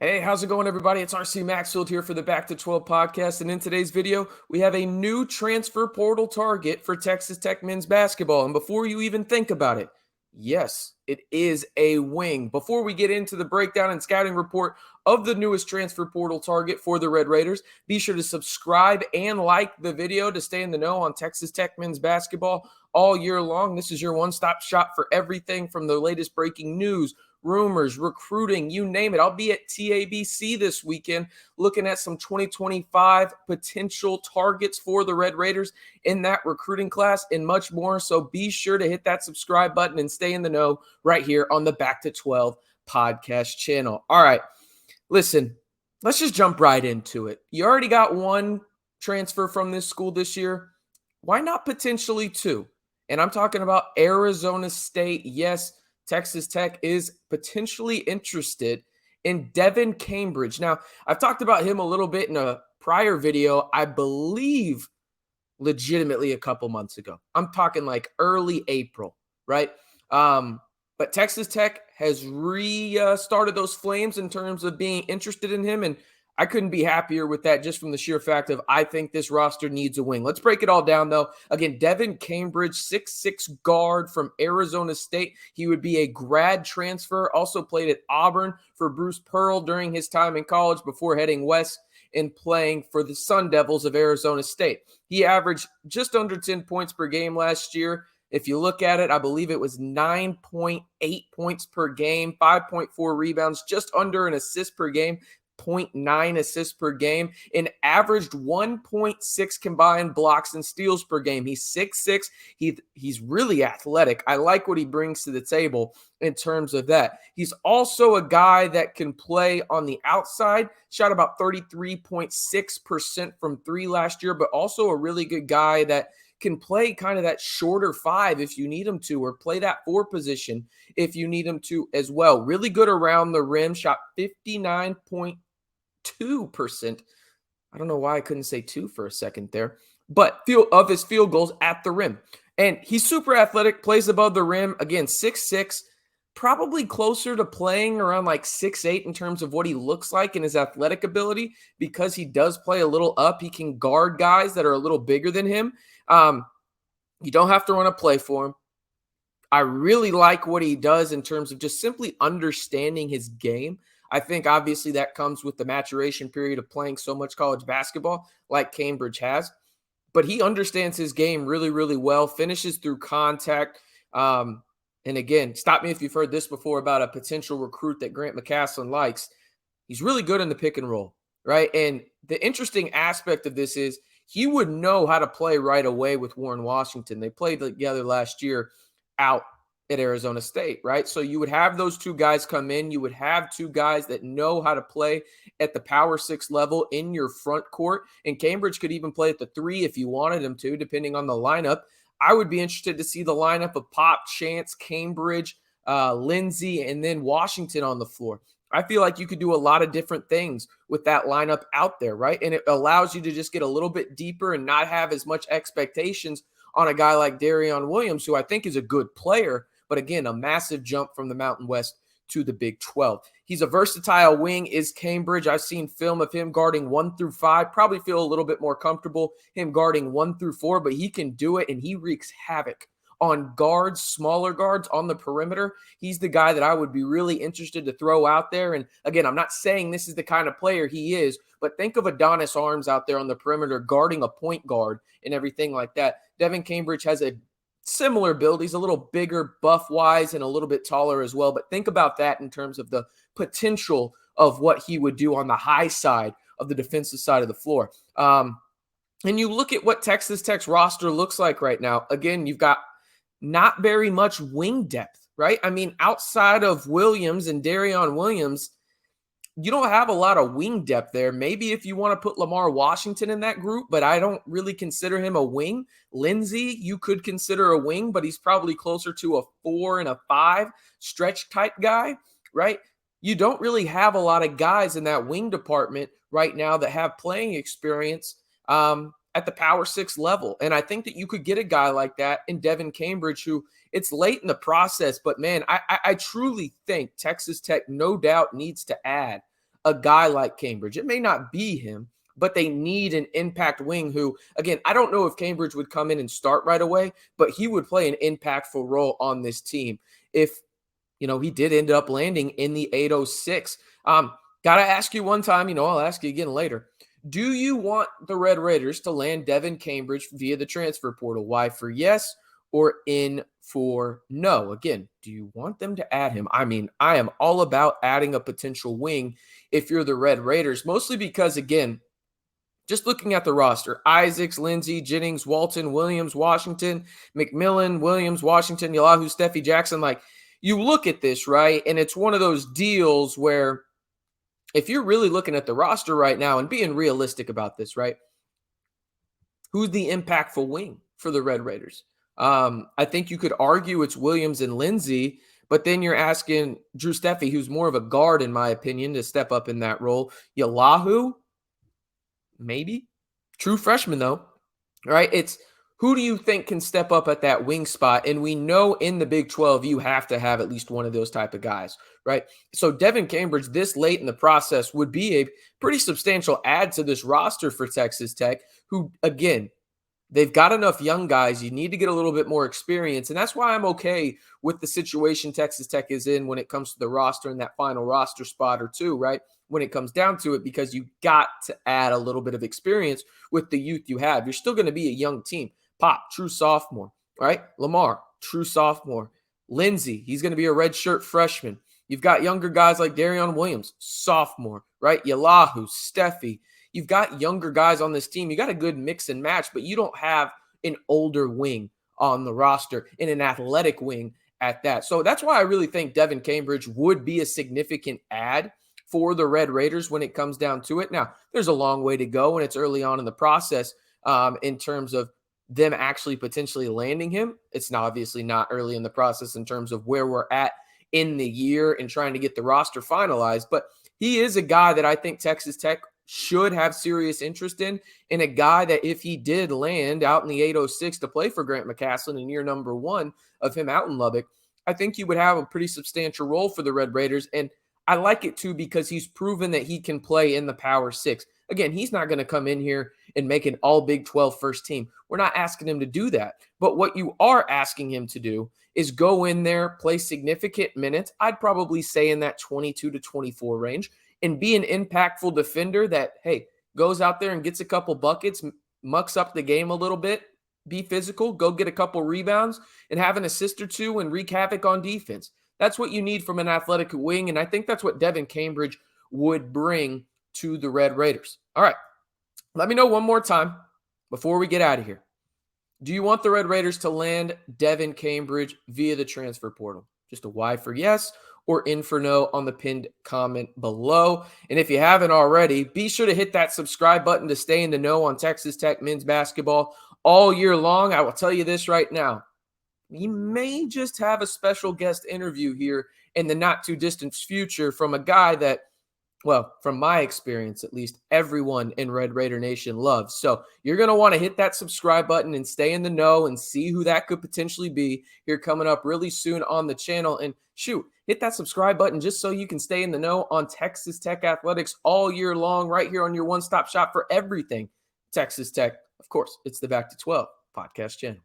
Hey, how's it going, everybody? It's RC Maxfield here for the Back to 12 podcast. And in today's video, we have a new transfer portal target for Texas Tech men's basketball. And before you even think about it, yes, it is a wing. Before we get into the breakdown and scouting report of the newest transfer portal target for the Red Raiders, be sure to subscribe and like the video to stay in the know on Texas Tech men's basketball all year long. This is your one-stop shop for everything from the latest breaking news, rumors, recruiting, you name it. I'll be at TABC this weekend looking at some 2025 potential targets for the Red Raiders in that recruiting class and much more. So be sure to hit that subscribe button and stay in the know right here on the Back to 12 podcast channel. All right, listen, let's just jump right into it. You already got one transfer from this school this year. Why not potentially two? And I'm talking about Arizona State. Yes, Texas Tech is potentially interested in Devan Cambridge. Now, I've talked about him a little bit in a prior video, I believe legitimately a couple months ago. I'm talking like early April, right? But Texas Tech has restarted those flames in terms of being interested in him, and I couldn't be happier with that just from the sheer fact of I think this roster needs a wing. Let's break it all down, though. Again, Devan Cambridge, 6'6" guard from Arizona State. He would be a grad transfer, also played at Auburn for Bruce Pearl during his time in college before heading west and playing for the Sun Devils of Arizona State. He averaged just under 10 points per game last year. If you look at it, I believe it was 9.8 points per game, 5.4 rebounds, just under an assist per game. 0.9 assists per game, and averaged 1.6 combined blocks and steals per game. He's 6'6". He's really athletic. I like what he brings to the table in terms of that. He's also a guy that can play on the outside, shot about 33.6% from three last year, but also a really good guy that can play kind of that shorter five if you need him to, or play that four position if you need him to as well. Really good around the rim, shot 59.2%. I don't know why I couldn't say two for a second there, but of his field goals at the rim. And he's super athletic, plays above the rim. Again, 6'6", probably closer to playing around like 6'8" in terms of what he looks like and his athletic ability, because he does play a little up. He can guard guys that are a little bigger than him. You don't have to run a play for him. I really like what he does in terms of just simply understanding his game. I think obviously that comes with the maturation period of playing so much college basketball like Cambridge has. But he understands his game really, really well, finishes through contact. And again, stop me if you've heard this before about a potential recruit that Grant McCaslin likes. He's really good in the pick and roll, right? And the interesting aspect of this is he would know how to play right away with Warren Washington. They played together last year out at Arizona State, right? So you would have those two guys come in. You would have two guys that know how to play at the power six level in your front court. And Cambridge could even play at the three if you wanted him to, depending on the lineup. I would be interested to see the lineup of Pop, Chance, Cambridge, Lindsey, and then Washington on the floor. I feel like you could do a lot of different things with that lineup out there, right? And it allows you to just get a little bit deeper and not have as much expectations on a guy like Darion Williams, who I think is a good player, but again, a massive jump from the Mountain West to the Big 12. He's a versatile wing, is Cambridge. I've seen film of him guarding 1 through 5. Probably feel a little bit more comfortable him guarding 1 through 4, but he can do it, and he wreaks havoc on guards, smaller guards on the perimeter. He's the guy that I would be really interested to throw out there. And again, I'm not saying this is the kind of player he is, but think of Adonis Arms out there on the perimeter guarding a point guard and everything like that. Devan Cambridge has a similar build. He's a little bigger, buff-wise, and a little bit taller as well. But think about that in terms of the potential of what he would do on the high side of the defensive side of the floor. And you look at what Texas Tech's roster looks like right now. Again, you've got not very much wing depth, right? I mean, outside of Williams and Darion Williams, you don't have a lot of wing depth there. Maybe if you want to put Lamar Washington in that group, but I don't really consider him a wing. Lindsey, you could consider a wing, but he's probably closer to a 4 and a 5 stretch type guy, right? You don't really have a lot of guys in that wing department right now that have playing experience at the power 6 level. And I think that you could get a guy like that in Devan Cambridge, who it's late in the process, but man, I truly think Texas Tech no doubt needs to add a guy like Cambridge. It may not be him, but they need an impact wing who, again, I don't know if Cambridge would come in and start right away, but he would play an impactful role on this team if, he did end up landing in the 806. Got to ask you one time, I'll ask you again later. Do you want the Red Raiders to land Devan Cambridge via the transfer portal? Y for yes or in for no? Again, do you want them to add him? I mean, I am all about adding a potential wing if you're the Red Raiders, mostly because, again, just looking at the roster, Isaacs, Lindsey, Jennings, Walton, Williams, Washington, McMillan, Williams, Washington, Yahoo, Steffi Jackson, you look at this, right? And it's one of those deals where if you're really looking at the roster right now and being realistic about this, right? Who's the impactful wing for the Red Raiders? I think you could argue it's Williams and Lindsey, but then you're asking Drew Steffi, who's more of a guard, in my opinion, to step up in that role. Yahoo, maybe. True freshman, though, right? It's who do you think can step up at that wing spot? And we know in the Big 12, you have to have at least one of those type of guys, right? So Devan Cambridge this late in the process would be a pretty substantial add to this roster for Texas Tech, who, again, they've got enough young guys. You need to get a little bit more experience. And that's why I'm okay with the situation Texas Tech is in when it comes to the roster and that final roster spot or two, right? When it comes down to it, because you got to add a little bit of experience with the youth you have. You're still going to be a young team. Pop, true sophomore, right? Lamar, true sophomore. Lindsey, he's going to be a redshirt freshman. You've got younger guys like Darion Williams, sophomore, right? Yahoo, Steffi. You've got younger guys on this team. You got a good mix and match, but you don't have an older wing on the roster and an athletic wing at that. So that's why I really think Devan Cambridge would be a significant add for the Red Raiders when it comes down to it. Now, there's a long way to go, and it's early on in the process in terms of them actually potentially landing him. It's not obviously not early in the process in terms of where we're at in the year and trying to get the roster finalized, but he is a guy that I think Texas Tech should have serious interest in, and a guy that if he did land out in the 806 to play for Grant McCasland in year number 1 of him out in Lubbock, I think he would have a pretty substantial role for the Red Raiders. And I like it too because he's proven that he can play in the Power 6. Again, he's not going to come in here and make an all Big 12 first team. We're not asking him to do that. But what you are asking him to do is go in there, play significant minutes. I'd probably say in that 22 to 24 range, and be an impactful defender that, hey, goes out there and gets a couple buckets, mucks up the game a little bit, be physical, go get a couple rebounds, and have an assist or two and wreak havoc on defense. That's what you need from an athletic wing, and I think that's what Devan Cambridge would bring to the Red Raiders. All right, let me know one more time before we get out of here. Do you want the Red Raiders to land Devan Cambridge via the transfer portal? Just a Y for yes or in for no on the pinned comment below. And if you haven't already, be sure to hit that subscribe button to stay in the know on Texas Tech men's basketball all year long. I will tell you this right now. We may just have a special guest interview here in the not too distant future from a guy that, well, from my experience, at least everyone in Red Raider Nation loves. So you're going to want to hit that subscribe button and stay in the know and see who that could potentially be here coming up really soon on the channel. And shoot, hit that subscribe button just so you can stay in the know on Texas Tech athletics all year long right here on your one-stop shop for everything Texas Tech. Of course, it's the Back to 12 podcast channel.